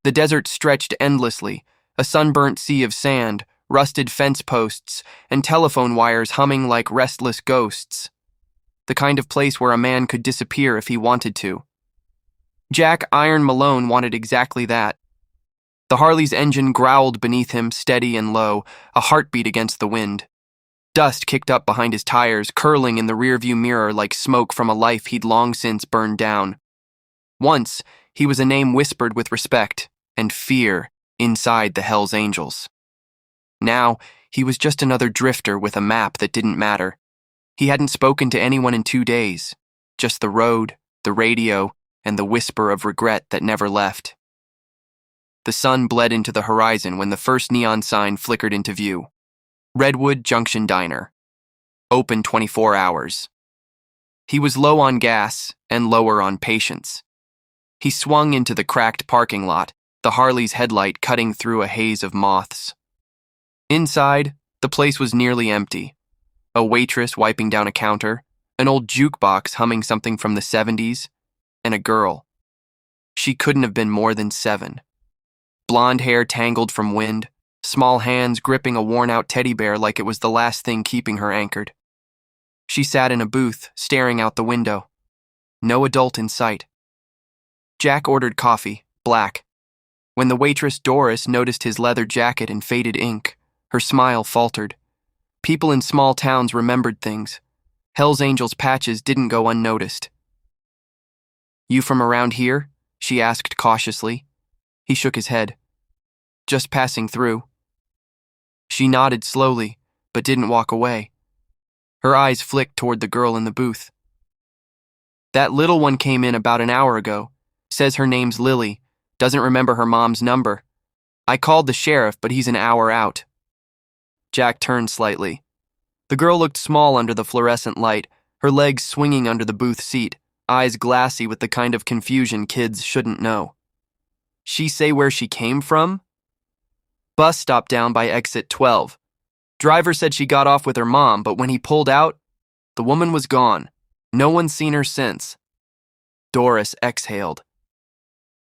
The desert stretched endlessly, a sunburnt sea of sand, rusted fence posts, and telephone wires humming like restless ghosts. The kind of place where a man could disappear if he wanted to. Jack Iron Malone wanted exactly that. The Harley's engine growled beneath him, steady and low, a heartbeat against the wind. Dust kicked up behind his tires, curling in the rearview mirror like smoke from a life he'd long since burned down. Once, he was a name whispered with respect and fear inside the Hells Angels. Now, he was just another drifter with a map that didn't matter. He hadn't spoken to anyone in 2 days, just the road, the radio, and the whisper of regret that never left. The sun bled into the horizon when the first neon sign flickered into view. Redwood Junction Diner. Open 24 hours. He was low on gas and lower on patience. He swung into the cracked parking lot, the Harley's headlight cutting through a haze of moths. Inside, the place was nearly empty. A waitress wiping down a counter, an old jukebox humming something from the 70s, and a girl. She couldn't have been more than 7. Blonde hair tangled from wind, small hands gripping a worn-out teddy bear like it was the last thing keeping her anchored. She sat in a booth, staring out the window. No adult in sight. Jack ordered coffee, black. When the waitress Doris noticed his leather jacket and faded ink, her smile faltered. People in small towns remembered things. Hells Angels patches didn't go unnoticed. "You from around here?" she asked cautiously. He shook his head. "Just passing through." She nodded slowly, but didn't walk away. Her eyes flicked toward the girl in the booth. "That little one came in about an hour ago. Says her name's Lily. Doesn't remember her mom's number. I called the sheriff, but he's an hour out." Jack turned slightly. The girl looked small under the fluorescent light, her legs swinging under the booth seat, eyes glassy with the kind of confusion kids shouldn't know. "She say where she came from?" "Bus stop down by exit 12. Driver said she got off with her mom, but when he pulled out, the woman was gone. No one's seen her since." Doris exhaled.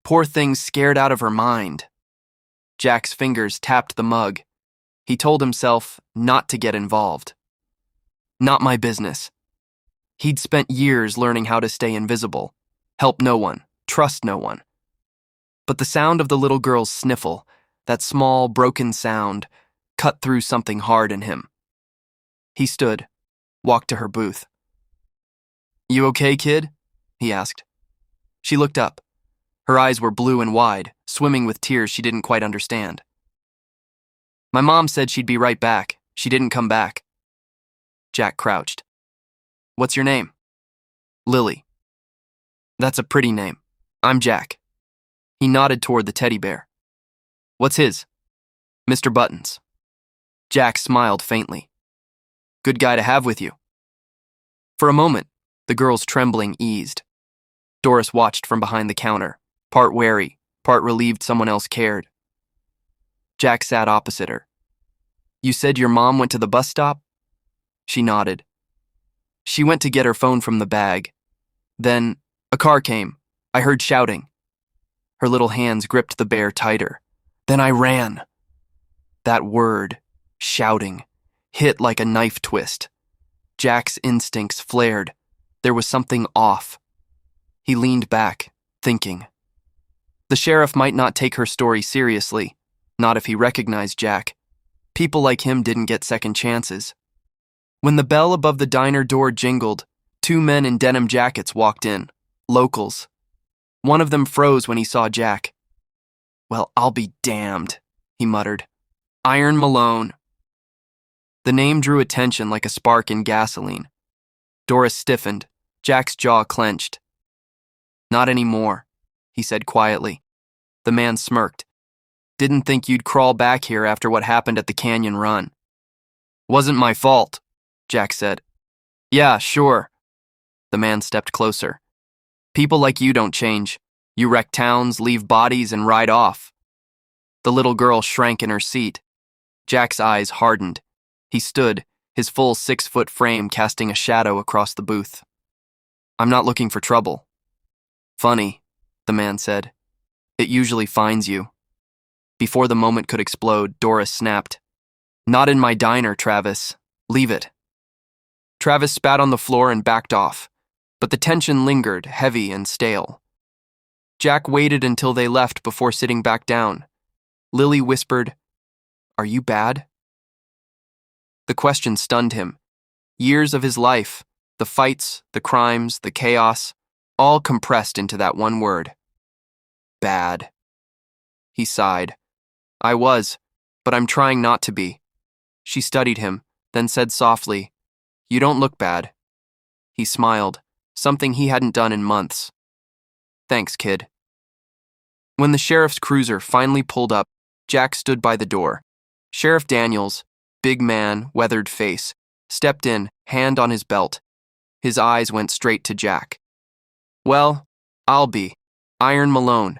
Poor thing's scared out of her mind. Jack's fingers tapped the mug. He told himself not to get involved. Not my business. He'd spent years learning how to stay invisible, help no one, trust no one. But the sound of the little girl's sniffle, that small, broken sound, cut through something hard in him. He stood, walked to her booth. "You okay, kid?" he asked. She looked up. Her eyes were blue and wide, swimming with tears she didn't quite understand. "My mom said she'd be right back. She didn't come back." Jack crouched. "What's your name?" "Lily." "That's a pretty name. I'm Jack." He nodded toward the teddy bear. "What's his?" "Mr. Buttons." Jack smiled faintly. "Good guy to have with you." For a moment, the girl's trembling eased. Doris watched from behind the counter, part wary, part relieved someone else cared. Jack sat opposite her. "You said your mom went to the bus stop?" She nodded. "She went to get her phone from the bag. Then, a car came. I heard shouting." Her little hands gripped the bear tighter. "Then I ran." That word, shouting, hit like a knife twist. Jack's instincts flared. There was something off. He leaned back, thinking. The sheriff might not take her story seriously, not if he recognized Jack. People like him didn't get second chances. When the bell above the diner door jingled, 2 men in denim jackets walked in, locals. One of them froze when he saw Jack. "Well, I'll be damned," he muttered. "Iron Malone." The name drew attention like a spark in gasoline. Doris stiffened, Jack's jaw clenched. "Not anymore," he said quietly. The man smirked. "Didn't think you'd crawl back here after what happened at the Canyon Run." "Wasn't my fault," Jack said. "Yeah, sure." The man stepped closer. "People like you don't change. You wreck towns, leave bodies, and ride off." The little girl shrank in her seat. Jack's eyes hardened. He stood, his full 6-foot frame casting a shadow across the booth. "I'm not looking for trouble." "Funny," the man said. It usually finds you. Before the moment could explode, Doris snapped. Not in my diner, Travis. Leave it. Travis spat on the floor and backed off, but the tension lingered, heavy and stale. Jack waited until they left before sitting back down. Lily whispered, Are you bad? The question stunned him. Years of his life, the fights, the crimes, the chaos, all compressed into that one word. Bad. He sighed. I was, but I'm trying not to be. She studied him, then said softly, You don't look bad. He smiled, something he hadn't done in months. Thanks, kid. When the sheriff's cruiser finally pulled up, Jack stood by the door. Sheriff Daniels, big man, weathered face, stepped in, hand on his belt. His eyes went straight to Jack. Well, I'll be. Iron Malone.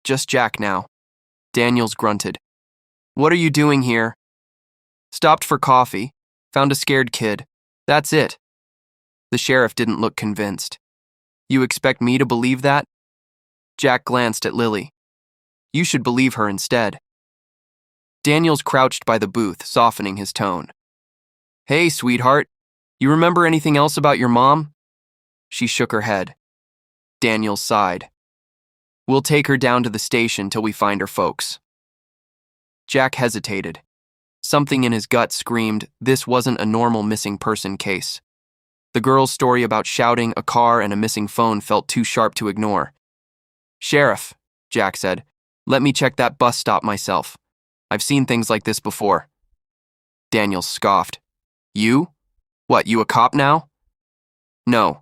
Just Jack now. Daniels grunted. What are you doing here? Stopped for coffee. Found a scared kid. That's it. The sheriff didn't look convinced. You expect me to believe that? Jack glanced at Lily. You should believe her instead. Daniels crouched by the booth, softening his tone. Hey, sweetheart. You remember anything else about your mom? She shook her head. Daniels sighed. We'll take her down to the station till we find her folks. Jack hesitated. Something in his gut screamed this wasn't a normal missing person case. The girl's story about shouting, a car, and a missing phone felt too sharp to ignore. Sheriff, Jack said, let me check that bus stop myself. I've seen things like this before. Daniels scoffed. You? What, you a cop now? No,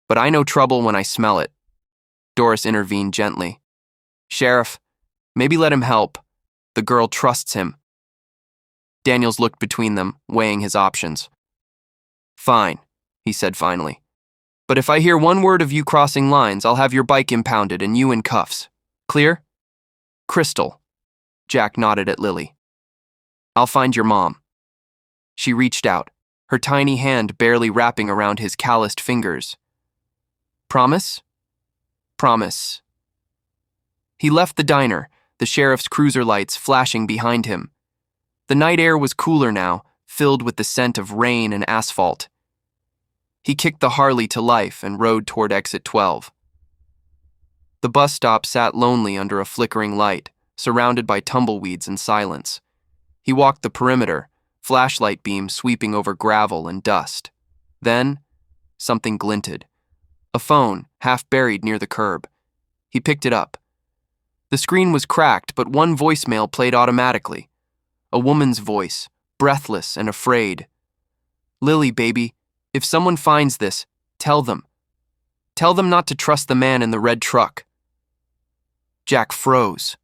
but I know trouble when I smell it. Doris intervened gently. Sheriff, maybe let him help. The girl trusts him. Daniels looked between them, weighing his options. Fine, he said finally. But if I hear one word of you crossing lines, I'll have your bike impounded and you in cuffs. Clear? Crystal. Jack nodded at Lily. I'll find your mom. She reached out, her tiny hand barely wrapping around his calloused fingers. Promise? Promise. He left the diner, the sheriff's cruiser lights flashing behind him. The night air was cooler now, filled with the scent of rain and asphalt. He kicked the Harley to life and rode toward exit 12. The bus stop sat lonely under a flickering light, surrounded by tumbleweeds and silence. He walked the perimeter, flashlight beam sweeping over gravel and dust. Then, something glinted. A phone, half buried near the curb. He picked it up. The screen was cracked, but one voicemail played automatically. A woman's voice, breathless and afraid. Lily, baby, if someone finds this, tell them. Tell them not to trust the man in the red truck. Jack froze.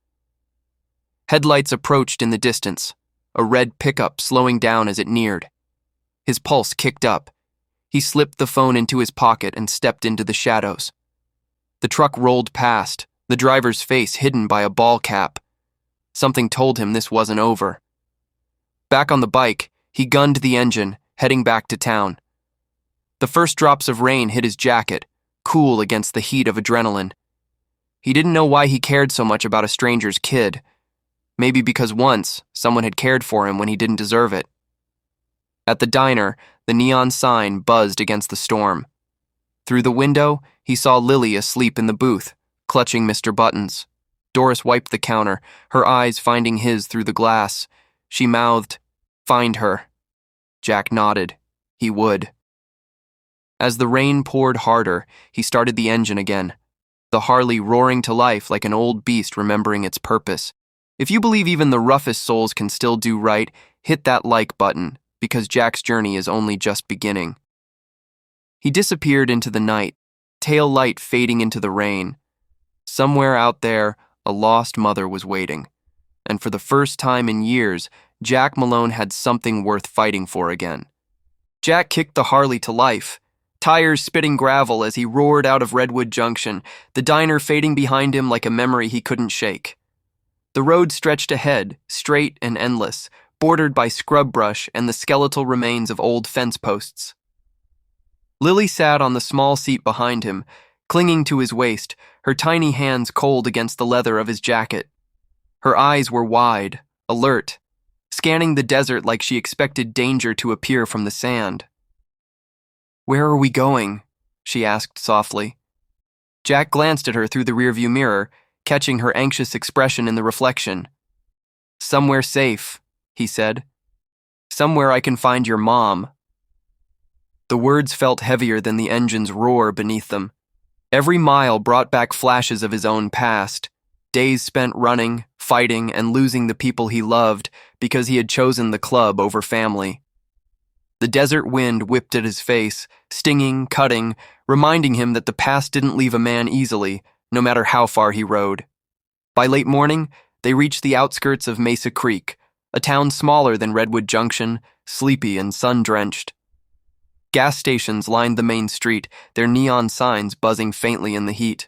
Headlights approached in the distance, a red pickup slowing down as it neared. His pulse kicked up. He slipped the phone into his pocket and stepped into the shadows. The truck rolled past, the driver's face hidden by a ball cap. Something told him this wasn't over. Back on the bike, he gunned the engine, heading back to town. The first drops of rain hit his jacket, cool against the heat of adrenaline. He didn't know why he cared so much about a stranger's kid. Maybe because once, someone had cared for him when he didn't deserve it. At the diner, the neon sign buzzed against the storm. Through the window, he saw Lily asleep in the booth, clutching Mr. Buttons. Doris wiped the counter, her eyes finding his through the glass. She mouthed, "Find her." Jack nodded. He would. As the rain poured harder, he started the engine again, the Harley roaring to life like an old beast remembering its purpose. If you believe even the roughest souls can still do right, hit that like button, because Jack's journey is only just beginning. He disappeared into the night, tail light fading into the rain. Somewhere out there, a lost mother was waiting. And for the first time in years, Jack Malone had something worth fighting for again. Jack kicked the Harley to life, tires spitting gravel as he roared out of Redwood Junction, the diner fading behind him like a memory he couldn't shake. The road stretched ahead, straight and endless, bordered by scrub brush and the skeletal remains of old fence posts. Lily sat on the small seat behind him, clinging to his waist, her tiny hands cold against the leather of his jacket. Her eyes were wide, alert, scanning the desert like she expected danger to appear from the sand. "Where are we going?" she asked softly. Jack glanced at her through the rearview mirror, catching her anxious expression in the reflection. "Somewhere safe," he said. "Somewhere I can find your mom." The words felt heavier than the engine's roar beneath them. Every mile brought back flashes of his own past, days spent running, fighting, and losing the people he loved because he had chosen the club over family. The desert wind whipped at his face, stinging, cutting, reminding him that the past didn't leave a man easily, no matter how far he rode. By late morning, they reached the outskirts of Mesa Creek, a town smaller than Redwood Junction, sleepy and sun-drenched. Gas stations lined the main street, their neon signs buzzing faintly in the heat.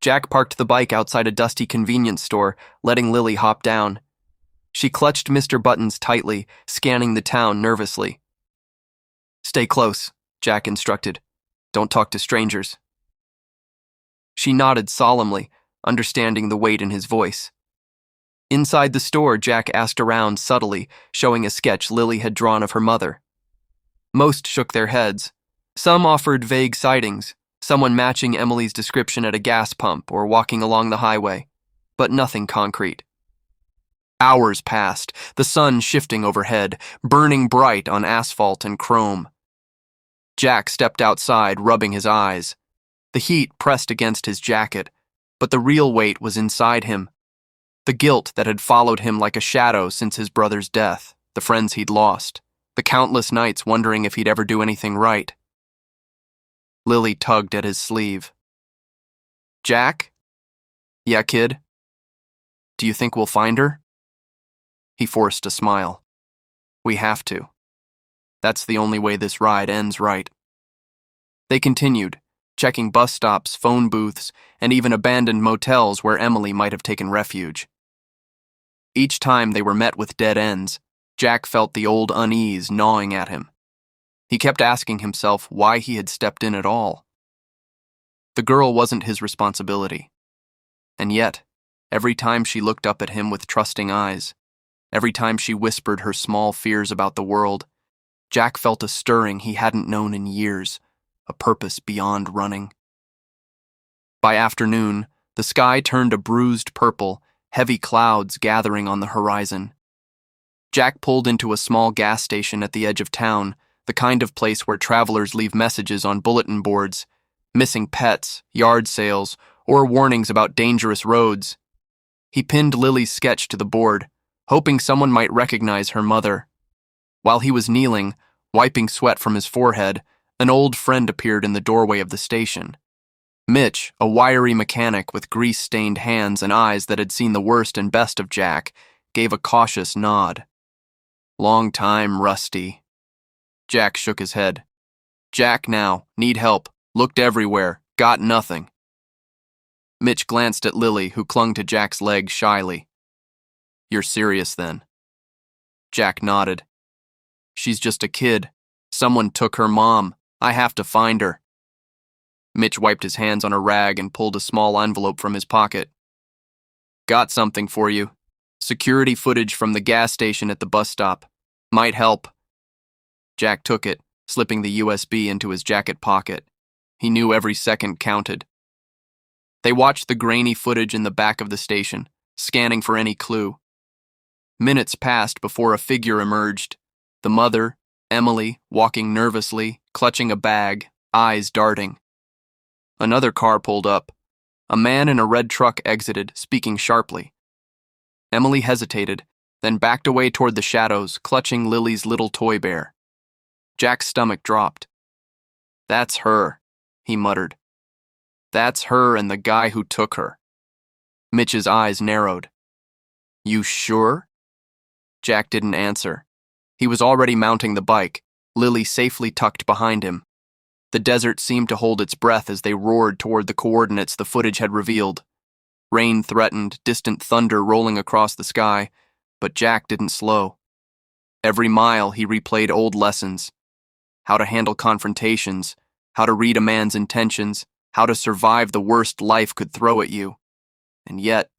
Jack parked the bike outside a dusty convenience store, letting Lily hop down. She clutched Mr. Buttons tightly, scanning the town nervously. "Stay close," Jack instructed. "Don't talk to strangers." She nodded solemnly, understanding the weight in his voice. Inside the store, Jack asked around subtly, showing a sketch Lily had drawn of her mother. Most shook their heads. Some offered vague sightings, someone matching Emily's description at a gas pump or walking along the highway, but nothing concrete. Hours passed, the sun shifting overhead, burning bright on asphalt and chrome. Jack stepped outside, rubbing his eyes. The heat pressed against his jacket, but the real weight was inside him. The guilt that had followed him like a shadow since his brother's death, the friends he'd lost, the countless nights wondering if he'd ever do anything right. Lily tugged at his sleeve. "Jack?" "Yeah, kid?" "Do you think we'll find her?" He forced a smile. "We have to. That's the only way this ride ends right." They continued, checking bus stops, phone booths, and even abandoned motels where Emily might have taken refuge. Each time they were met with dead ends, Jack felt the old unease gnawing at him. He kept asking himself why he had stepped in at all. The girl wasn't his responsibility. And yet, every time she looked up at him with trusting eyes, every time she whispered her small fears about the world, Jack felt a stirring he hadn't known in years, a purpose beyond running. By afternoon, the sky turned a bruised purple, heavy clouds gathering on the horizon. Jack pulled into a small gas station at the edge of town, the kind of place where travelers leave messages on bulletin boards, missing pets, yard sales, or warnings about dangerous roads. He pinned Lily's sketch to the board, hoping someone might recognize her mother. While he was kneeling, wiping sweat from his forehead, an old friend appeared in the doorway of the station. Mitch, a wiry mechanic with grease-stained hands and eyes that had seen the worst and best of Jack, gave a cautious nod. "Long time, Rusty." Jack shook his head. "Jack now, need help, looked everywhere, got nothing." Mitch glanced at Lily, who clung to Jack's leg shyly. "You're serious then?" Jack nodded. "She's just a kid. Someone took her mom. I have to find her." Mitch wiped his hands on a rag and pulled a small envelope from his pocket. "Got something for you. Security footage from the gas station at the bus stop. Might help." Jack took it, slipping the USB into his jacket pocket. He knew every second counted. They watched the grainy footage in the back of the station, scanning for any clue. Minutes passed before a figure emerged. The mother, Emily, walking nervously, clutching a bag, eyes darting. Another car pulled up. A man in a red truck exited, speaking sharply. Emily hesitated, then backed away toward the shadows, clutching Lily's little toy bear. Jack's stomach dropped. "That's her," he muttered. "That's her and the guy who took her." Mitch's eyes narrowed. "You sure?" Jack didn't answer. He was already mounting the bike, Lily safely tucked behind him. The desert seemed to hold its breath as they roared toward the coordinates the footage had revealed. Rain threatened, distant thunder rolling across the sky, but Jack didn't slow. Every mile he replayed old lessons. How to handle confrontations, how to read a man's intentions, how to survive the worst life could throw at you. And yet,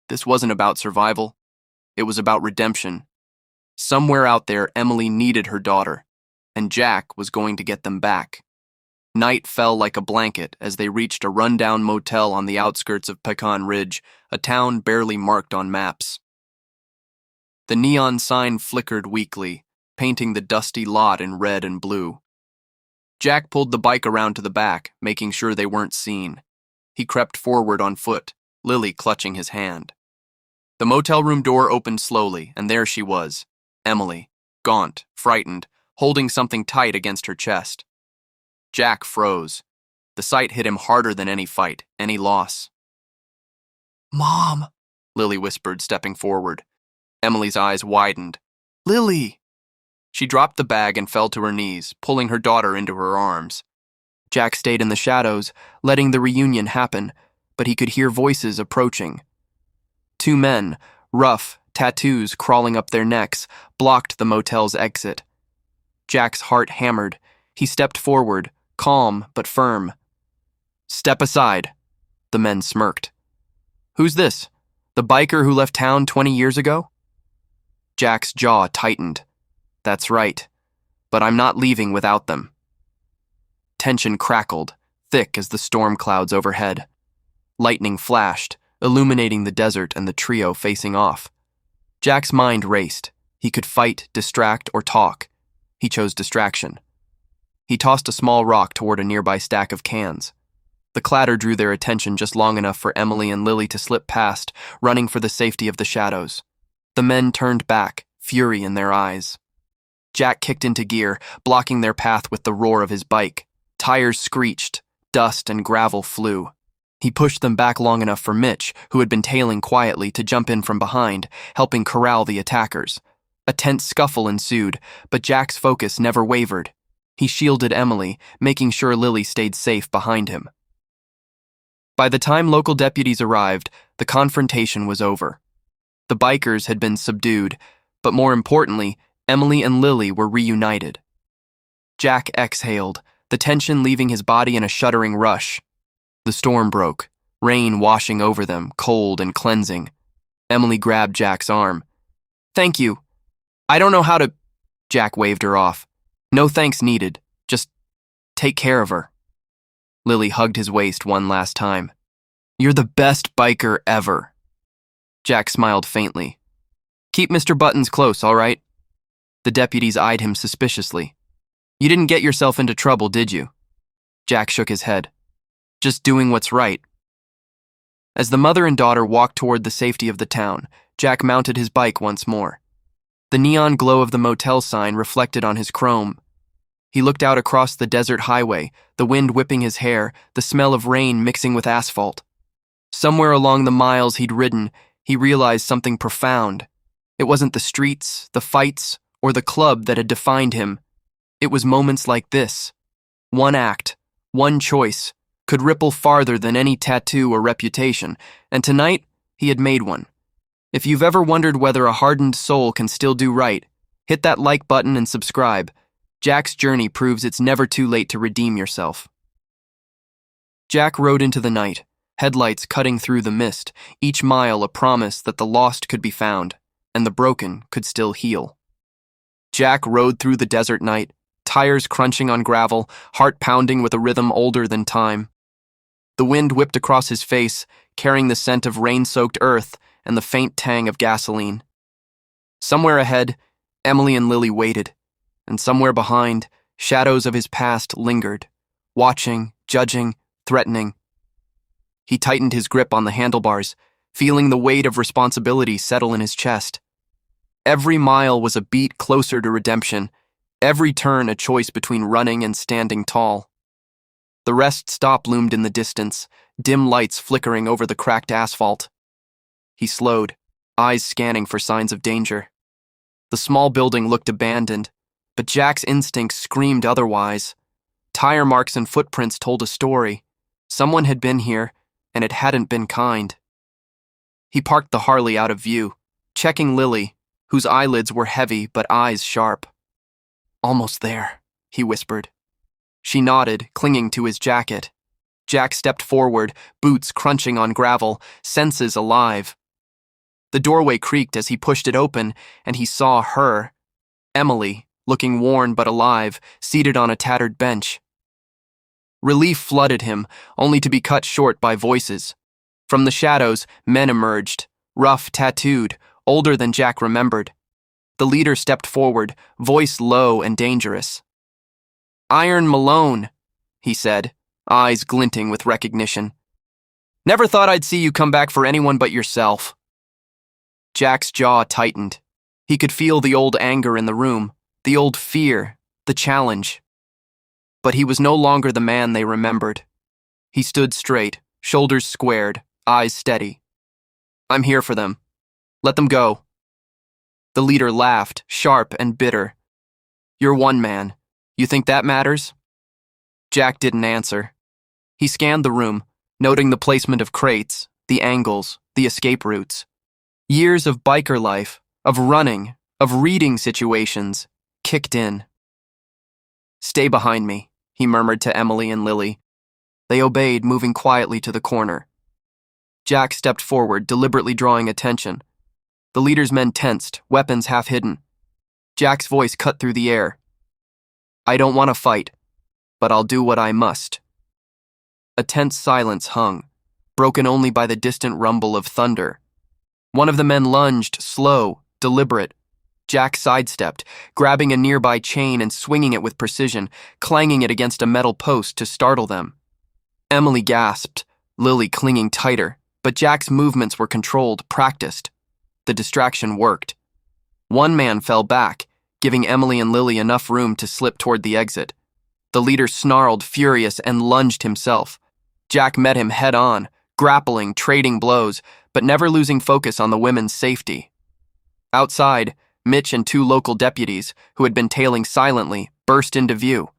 this wasn't about survival. It was about redemption. Somewhere out there, Emily needed her daughter, and Jack was going to get them back. Night fell like a blanket as they reached a rundown motel on the outskirts of Pecan Ridge, a town barely marked on maps. The neon sign flickered weakly, painting the dusty lot in red and blue. Jack pulled the bike around to the back, making sure they weren't seen. He crept forward on foot, Lily clutching his hand. The motel room door opened slowly, and there she was, Emily, gaunt, frightened, holding something tight against her chest. Jack froze. The sight hit him harder than any fight, any loss. "Mom," Lily whispered, stepping forward. Emily's eyes widened. "Lily!" She dropped the bag and fell to her knees, pulling her daughter into her arms. Jack stayed in the shadows, letting the reunion happen, but he could hear voices approaching. Two men, rough, tattoos crawling up their necks, blocked the motel's exit. Jack's heart hammered. He stepped forward, calm but firm. "Step aside," the men smirked. "Who's this? The biker who left town 20 years ago?" Jack's jaw tightened. "That's right, but I'm not leaving without them." Tension crackled, thick as the storm clouds overhead. Lightning flashed, illuminating the desert and the trio facing off. Jack's mind raced. He could fight, distract, or talk. He chose distraction. He tossed a small rock toward a nearby stack of cans. The clatter drew their attention just long enough for Emily and Lily to slip past, running for the safety of the shadows. The men turned back, fury in their eyes. Jack kicked into gear, blocking their path with the roar of his bike. Tires screeched, dust and gravel flew. He pushed them back long enough for Mitch, who had been tailing quietly, to jump in from behind, helping corral the attackers. A tense scuffle ensued, but Jack's focus never wavered. He shielded Emily, making sure Lily stayed safe behind him. By the time local deputies arrived, the confrontation was over. The bikers had been subdued, but more importantly, Emily and Lily were reunited. Jack exhaled, the tension leaving his body in a shuddering rush. The storm broke, rain washing over them, cold and cleansing. Emily grabbed Jack's arm. "Thank you. I don't know how to—" Jack waved her off. "No thanks needed. Just take care of her." Lily hugged his waist one last time. "You're the best biker ever." Jack smiled faintly. "Keep Mr. Buttons close, all right?" The deputies eyed him suspiciously. "You didn't get yourself into trouble, did you?" Jack shook his head. "Just doing what's right." As the mother and daughter walked toward the safety of the town, Jack mounted his bike once more. The neon glow of the motel sign reflected on his chrome. He looked out across the desert highway, the wind whipping his hair, the smell of rain mixing with asphalt. Somewhere along the miles he'd ridden, he realized something profound. It wasn't the streets, the fights, or the club that had defined him. It was moments like this. One act, one choice, could ripple farther than any tattoo or reputation, and tonight he had made one. If you've ever wondered whether a hardened soul can still do right, hit that like button and subscribe. Jack's journey proves it's never too late to redeem yourself. Jack rode into the night, headlights cutting through the mist, each mile a promise that the lost could be found, and the broken could still heal. Jack rode through the desert night, tires crunching on gravel, heart pounding with a rhythm older than time. The wind whipped across his face, carrying the scent of rain-soaked earth and the faint tang of gasoline. Somewhere ahead, Emily and Lily waited, and somewhere behind, shadows of his past lingered, watching, judging, threatening. He tightened his grip on the handlebars, feeling the weight of responsibility settle in his chest. Every mile was a beat closer to redemption, every turn a choice between running and standing tall. The rest stop loomed in the distance, dim lights flickering over the cracked asphalt. He slowed, eyes scanning for signs of danger. The small building looked abandoned, but Jack's instincts screamed otherwise. Tire marks and footprints told a story. Someone had been here, and it hadn't been kind. He parked the Harley out of view, checking Lily, whose eyelids were heavy but eyes sharp. "Almost there," he whispered. She nodded, clinging to his jacket. Jack stepped forward, boots crunching on gravel, senses alive. The doorway creaked as he pushed it open, and he saw her, Emily, looking worn but alive, seated on a tattered bench. Relief flooded him, only to be cut short by voices. From the shadows, men emerged, rough, tattooed, older than Jack remembered. The leader stepped forward, voice low and dangerous. "Iron Malone," he said, eyes glinting with recognition. "Never thought I'd see you come back for anyone but yourself." Jack's jaw tightened. He could feel the old anger in the room, the old fear, the challenge. But he was no longer the man they remembered. He stood straight, shoulders squared, eyes steady. "I'm here for them. Let them go." The leader laughed, sharp and bitter. "You're one man. You think that matters?" Jack didn't answer. He scanned the room, noting the placement of crates, the angles, the escape routes. Years of biker life, of running, of reading situations, kicked in. "Stay behind me," he murmured to Emily and Lily. They obeyed, moving quietly to the corner. Jack stepped forward, deliberately drawing attention. The leader's men tensed, weapons half hidden. Jack's voice cut through the air. "I don't want to fight, but I'll do what I must." A tense silence hung, broken only by the distant rumble of thunder. One of the men lunged, slow, deliberate. Jack sidestepped, grabbing a nearby chain and swinging it with precision, clanging it against a metal post to startle them. Emily gasped, Lily clinging tighter, but Jack's movements were controlled, practiced. The distraction worked. One man fell back, giving Emily and Lily enough room to slip toward the exit. The leader snarled, furious, and lunged himself. Jack met him head-on, grappling, trading blows, but never losing focus on the women's safety. Outside, Mitch and two local deputies, who had been tailing silently, burst into view.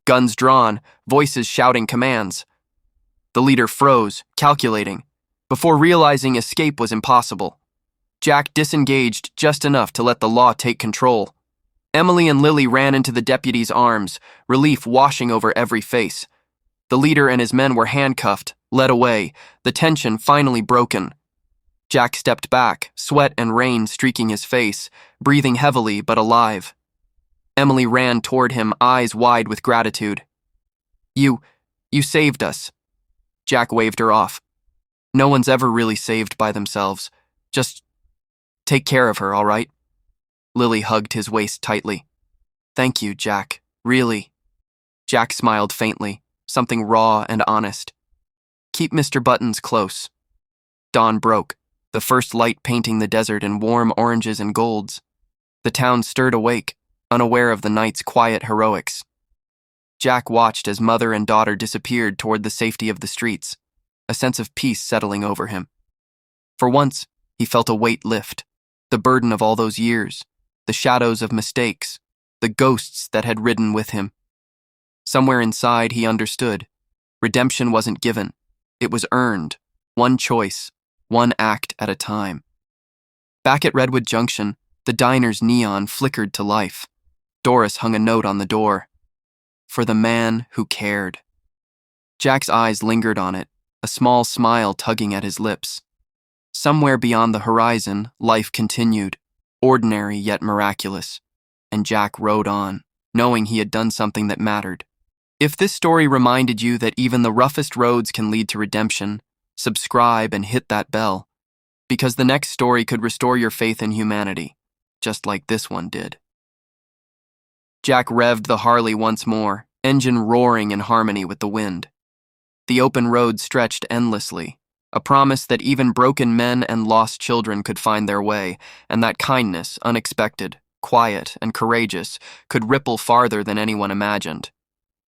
Guns drawn, voices shouting commands. The leader froze, calculating, before realizing escape was impossible. Jack disengaged just enough to let the law take control. Emily and Lily ran into the deputy's arms, relief washing over every face. The leader and his men were handcuffed, led away, the tension finally broken. Jack stepped back, sweat and rain streaking his face, breathing heavily but alive. Emily ran toward him, eyes wide with gratitude. You saved us." Jack waved her off. "No one's ever really saved by themselves. Just take care of her, all right?" Lily hugged his waist tightly. "Thank you, Jack. Really." Jack smiled faintly, something raw and honest. "Keep Mr. Buttons close." Dawn broke, the first light painting the desert in warm oranges and golds. The town stirred awake, unaware of the night's quiet heroics. Jack watched as mother and daughter disappeared toward the safety of the streets, a sense of peace settling over him. For once, he felt a weight lift, the burden of all those years, the shadows of mistakes, the ghosts that had ridden with him. Somewhere inside, he understood. Redemption wasn't given. It was earned, one choice, one act at a time. Back at Redwood Junction, the diner's neon flickered to life. Doris hung a note on the door. "For the man who cared." Jack's eyes lingered on it, a small smile tugging at his lips. Somewhere beyond the horizon, life continued, ordinary yet miraculous, and Jack rode on, knowing he had done something that mattered. If this story reminded you that even the roughest roads can lead to redemption, subscribe and hit that bell, because the next story could restore your faith in humanity, just like this one did. Jack revved the Harley once more, engine roaring in harmony with the wind. The open road stretched endlessly, a promise that even broken men and lost children could find their way, and that kindness, unexpected, quiet, and courageous, could ripple farther than anyone imagined.